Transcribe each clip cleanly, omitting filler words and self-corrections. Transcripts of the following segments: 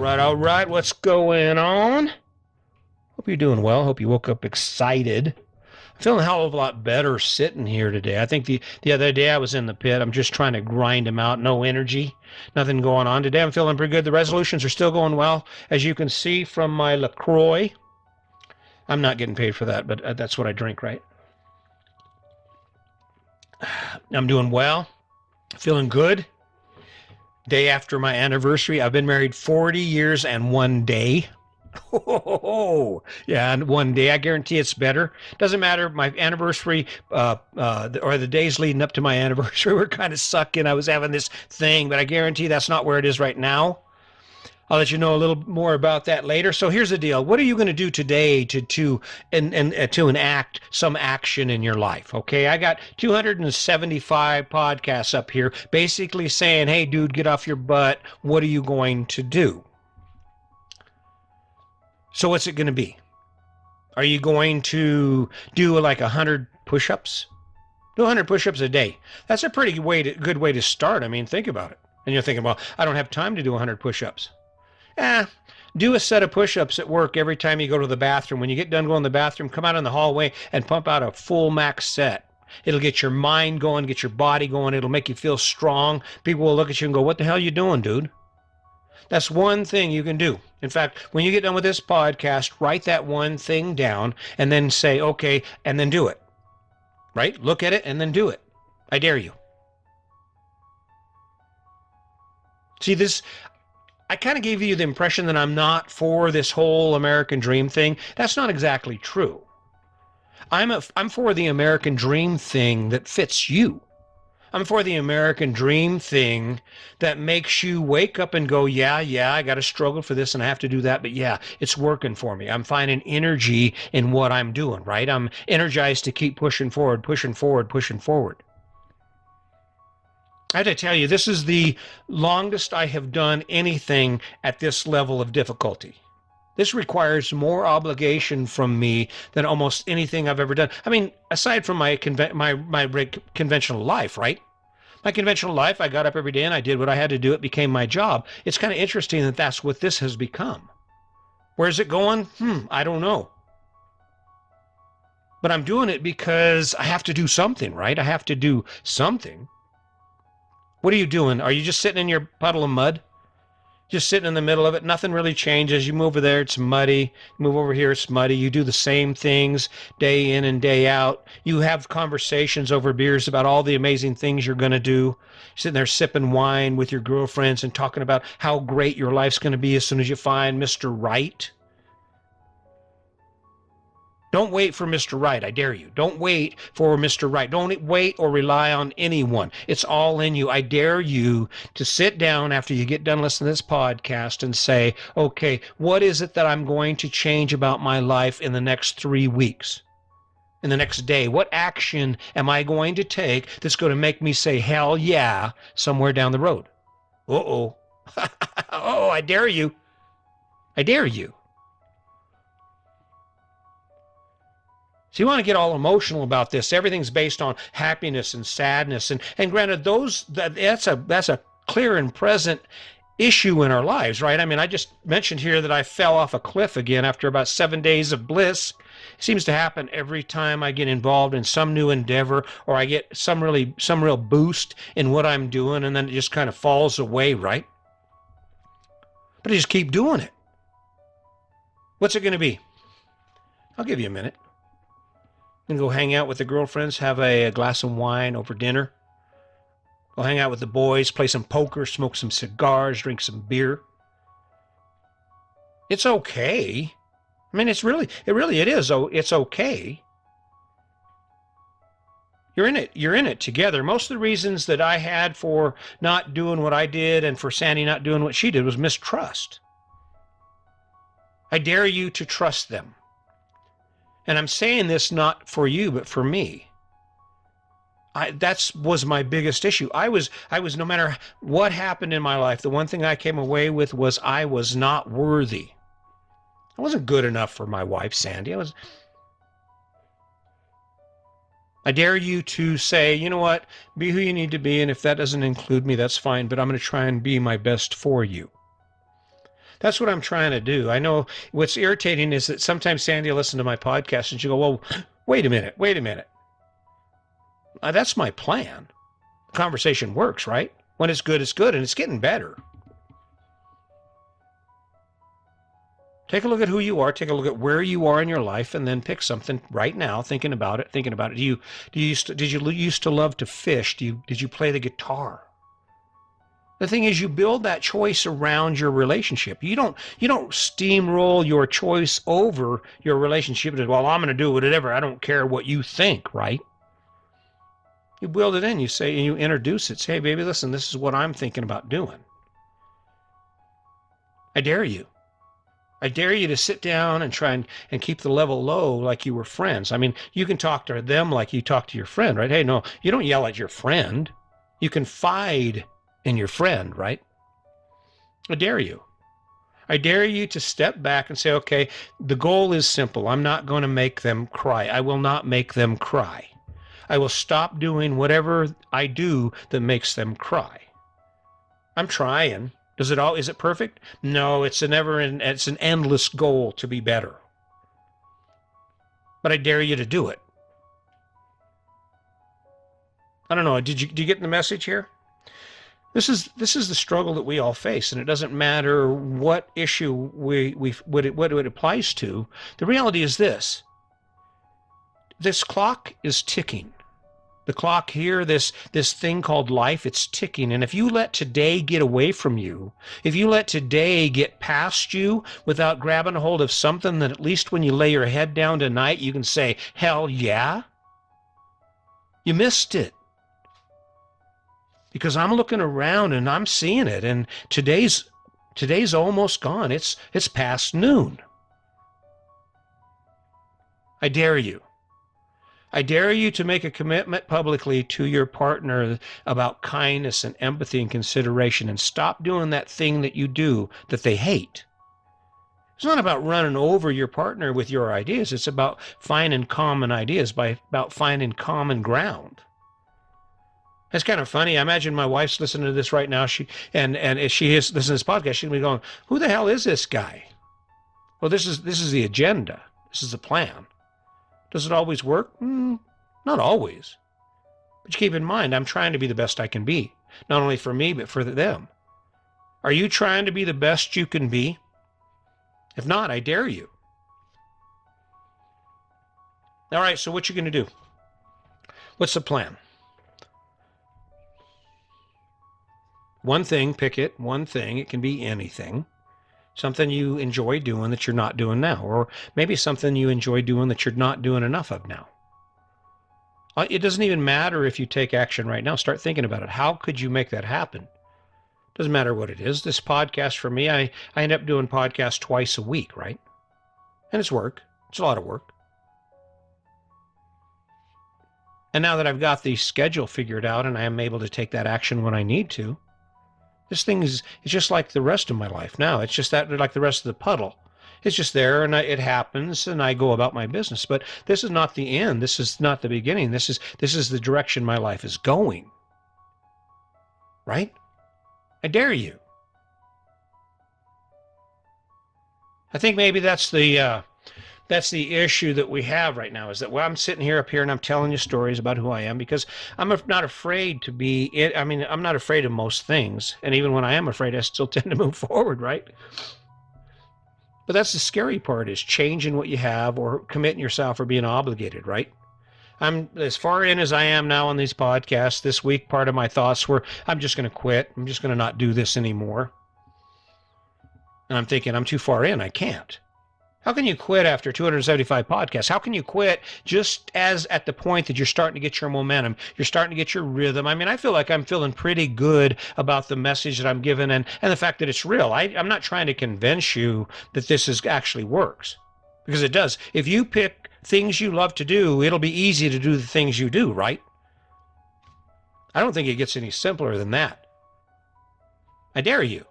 all right. What's going on? Hope you're doing well. Hope you woke up excited. I'm feeling a hell of a lot better sitting here today. I think the other day I was in the pit. I'm just trying to grind them out. No energy, nothing going on. Today I'm feeling pretty good. The resolutions are still going well. As you can see from my LaCroix, I'm not getting paid for that, but that's what I drink, right? I'm doing well. Feeling good. Day after my anniversary. I've been married 40 years and 1 day. Oh, yeah, and 1 day. I guarantee it's better. Doesn't matter. My anniversary or the days leading up to my anniversary were kind of sucking. I was having this thing, but I guarantee that's not where it is right now. I'll let you know a little more about that later. So here's the deal. What are you going to do today to enact some action in your life? Okay, I got 275 podcasts up here basically saying, hey, dude, get off your butt. What are you going to do? So what's it going to be? Are you going to do like 100 push-ups? Do 100 push-ups a day. That's a pretty good way to start. I mean, think about it. And you're thinking, well, I don't have time to do 100 push-ups. Do a set of push-ups at work every time you go to the bathroom. When you get done going to the bathroom, come out in the hallway and pump out a full max set. It'll get your mind going, get your body going. It'll make you feel strong. People will look at you and go, what the hell are you doing, dude? That's one thing you can do. In fact, when you get done with this podcast, write that one thing down and then say, okay, and then do it. Right? Look at it and then do it. I dare you. See, this, I kind of gave you the impression that I'm not for this whole American dream thing. That's not exactly true. I'm for the American dream thing that fits you. I'm for the American dream thing that makes you wake up and go, yeah, I got to struggle for this and I have to do that, but yeah, it's working for me. I'm finding energy in what I'm doing, right? I'm energized to keep pushing forward, pushing forward, pushing forward. I have to tell you, this is the longest I have done anything at this level of difficulty. This requires more obligation from me than almost anything I've ever done. I mean, aside from my conventional life, right? My conventional life, I got up every day and I did what I had to do. It became my job. It's kind of interesting that that's what this has become. Where's it going? I don't know. But I'm doing it because I have to do something, right? I have to do something. What are you doing? Are you just sitting in your puddle of mud? Just sitting in the middle of it, nothing really changes. You move over there, it's muddy. You move over here, it's muddy. You do the same things day in and day out. You have conversations over beers about all the amazing things you're going to do. You're sitting there sipping wine with your girlfriends and talking about how great your life's going to be as soon as you find Mr. Right. Don't wait for Mr. Right, I dare you. Don't wait for Mr. Right. Don't wait or rely on anyone. It's all in you. I dare you to sit down after you get done listening to this podcast and say, okay, what is it that I'm going to change about my life in the next 3 weeks? In the next day? What action am I going to take that's going to make me say, hell yeah, somewhere down the road? Uh-oh. Oh, I dare you. I dare you. So you want to get all emotional about this. Everything's based on happiness and sadness. And granted, that's a clear and present issue in our lives, right? I mean, I just mentioned here that I fell off a cliff again after about 7 days of bliss. It seems to happen every time I get involved in some new endeavor or I get some real boost in what I'm doing, and then it just kind of falls away, right? But I just keep doing it. What's it going to be? I'll give you a minute. And go hang out with the girlfriends, have a glass of wine over dinner. Go hang out with the boys, play some poker, smoke some cigars, drink some beer. It's okay. I mean, it is. Oh, it's okay. You're in it together. Most of the reasons that I had for not doing what I did and for Sandy not doing what she did was mistrust. I dare you to trust them. And I'm saying this not for you, but for me. That was my biggest issue. I was, no matter what happened in my life, the one thing I came away with was I was not worthy. I wasn't good enough for my wife, Sandy. I dare you to say, you know what, be who you need to be, and if that doesn't include me, that's fine, but I'm going to try and be my best for you. That's what I'm trying to do. I know what's irritating is that sometimes Sandy will listen to my podcast and she'll go, well, wait a minute, wait a minute. That's my plan. The conversation works, right? When it's good, and it's getting better. Take a look at who you are, take a look at where you are in your life, and then pick something right now, thinking about it. Did you used to love to fish? Did you play the guitar? The thing is, you build that choice around your relationship. You don't steamroll your choice over your relationship. Well, I'm going to do whatever. I don't care what you think, right? You build it in. You say, and you introduce it. Say, hey, baby, listen, this is what I'm thinking about doing. I dare you. I dare you to sit down and try and keep the level low like you were friends. I mean, you can talk to them like you talk to your friend, right? Hey, no, you don't yell at your friend. You confide in your friend, right? I dare you. I dare you to step back and say, okay, the goal is simple. I'm not going to make them cry. I will not make them cry. I will stop doing whatever I do that makes them cry. I'm trying. Is it perfect? No, it's an endless goal to be better. But I dare you to do it. I don't know. Did you get the message here? This is the struggle that we all face, and it doesn't matter what issue what it applies to. The reality is this: this clock is ticking. The clock here, this thing called life, it's ticking. And if you let today get away from you, if you let today get past you without grabbing a hold of something that at least when you lay your head down tonight, you can say, hell yeah, you missed it. Because I'm looking around and I'm seeing it, and today's almost gone. It's past noon. I dare you. I dare you to make a commitment publicly to your partner about kindness and empathy and consideration, and stop doing that thing that you do that they hate. It's not about running over your partner with your ideas. It's about finding common ideas, about finding common ground. It's kind of funny. I imagine my wife's listening to this right now. And if she is listening to this podcast, she'll be going, who the hell is this guy? Well, this is the agenda. This is the plan. Does it always work? Not always. But you keep in mind, I'm trying to be the best I can be, not only for me, but for them. Are you trying to be the best you can be? If not, I dare you. All right, so what you going to do? What's the plan? One thing, pick it, one thing. It can be anything. Something you enjoy doing that you're not doing now, or maybe something you enjoy doing that you're not doing enough of now. It doesn't even matter if you take action right now. Start thinking about it. How could you make that happen? Doesn't matter what it is. This podcast for me, I end up doing podcasts twice a week, right? And it's work. It's a lot of work. And now that I've got the schedule figured out and I am able to take that action when I need to, this thing it's just like the rest of my life now. It's just that like the rest of the puddle. It's just there, and it happens, and I go about my business. But this is not the end. This is not the beginning. This is the direction my life is going. Right? I dare you. I think maybe that's the issue that we have right now, is that I'm sitting here up here and I'm telling you stories about who I am because I'm not afraid to be, I'm not afraid of most things. And even when I am afraid, I still tend to move forward, right? But that's the scary part, is changing what you have or committing yourself or being obligated, right? I'm as far in as I am now on these podcasts. This week, part of my thoughts were, I'm just going to quit. I'm just going to not do this anymore. And I'm thinking, I'm too far in. I can't. How can you quit after 275 podcasts? How can you quit just as at the point that you're starting to get your momentum, you're starting to get your rhythm? I mean, I feel like I'm feeling pretty good about the message that I'm giving and the fact that it's real. I'm not trying to convince you that this actually works, because it does. If you pick things you love to do, it'll be easy to do the things you do, right? I don't think it gets any simpler than that. I dare you.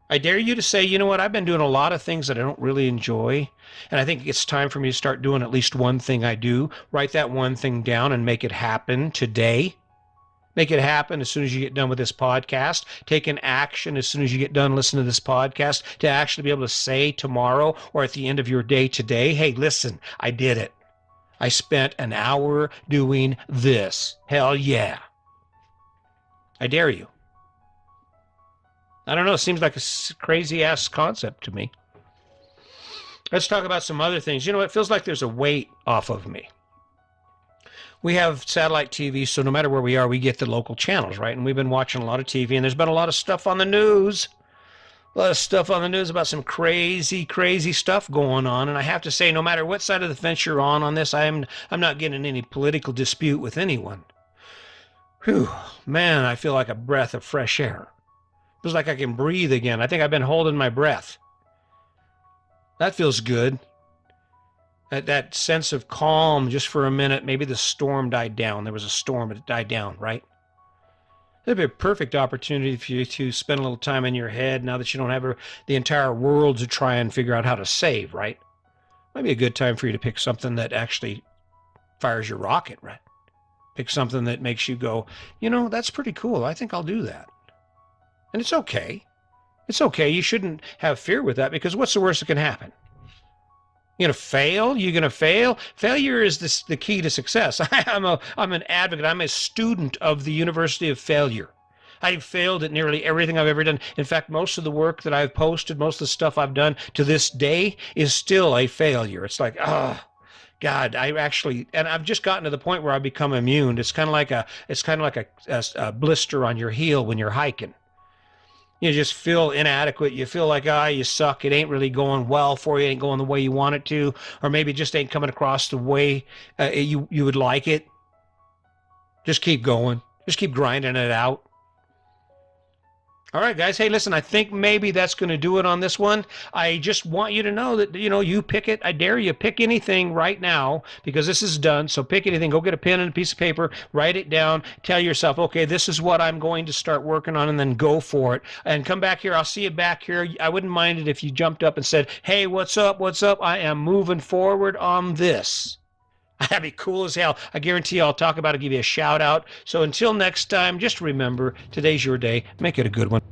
I dare you to say, you know what, I've been doing a lot of things that I don't really enjoy, and I think it's time for me to start doing at least one thing I do. Write that one thing down and make it happen today. Make it happen as soon as you get done with this podcast. Take an action as soon as you get done listening to this podcast to actually be able to say tomorrow or at the end of your day today, hey, listen, I did it. I spent an hour doing this. Hell yeah. I dare you. I don't know. It seems like a crazy-ass concept to me. Let's talk about some other things. You know, it feels like there's a weight off of me. We have satellite TV, so no matter where we are, we get the local channels, right? And we've been watching a lot of TV, and there's been a lot of stuff on the news. A lot of stuff on the news about some crazy, crazy stuff going on. And I have to say, no matter what side of the fence you're on this, I'm not getting in any political dispute with anyone. Whew, man, I feel like a breath of fresh air. Feels like I can breathe again. I think I've been holding my breath. That feels good. That sense of calm just for a minute. Maybe the storm died down. There was a storm, but it died down, right? It'd be a perfect opportunity for you to spend a little time in your head now that you don't have the entire world to try and figure out how to save, right? Might be a good time for you to pick something that actually fires your rocket, right? Pick something that makes you go, you know, that's pretty cool. I think I'll do that. And it's okay. It's okay. You shouldn't have fear with that because what's the worst that can happen? You're going to fail? You're going to fail? Failure is the key to success. I'm an advocate. I'm a student of the University of Failure. I've failed at nearly everything I've ever done. In fact, most of the work that I've posted, most of the stuff I've done to this day is still a failure. It's like, God, and I've just gotten to the point where I've become immune. It's kind of like a blister on your heel when you're hiking. You just feel inadequate. You feel like, you suck. It ain't really going well for you. It ain't going the way you want it to. Or maybe it just ain't coming across the way you would like it. Just keep going. Just keep grinding it out. All right, guys. Hey, listen, I think maybe that's going to do it on this one. I just want you to know that, you pick it. I dare you. Pick anything right now because this is done. So pick anything. Go get a pen and a piece of paper. Write it down. Tell yourself, okay, this is what I'm going to start working on, and then go for it. And come back here. I'll see you back here. I wouldn't mind it if you jumped up and said, hey, what's up? What's up? I am moving forward on this. That'd be cool as hell. I guarantee you I'll talk about it, give you a shout out. So until next time, just remember, today's your day. Make it a good one.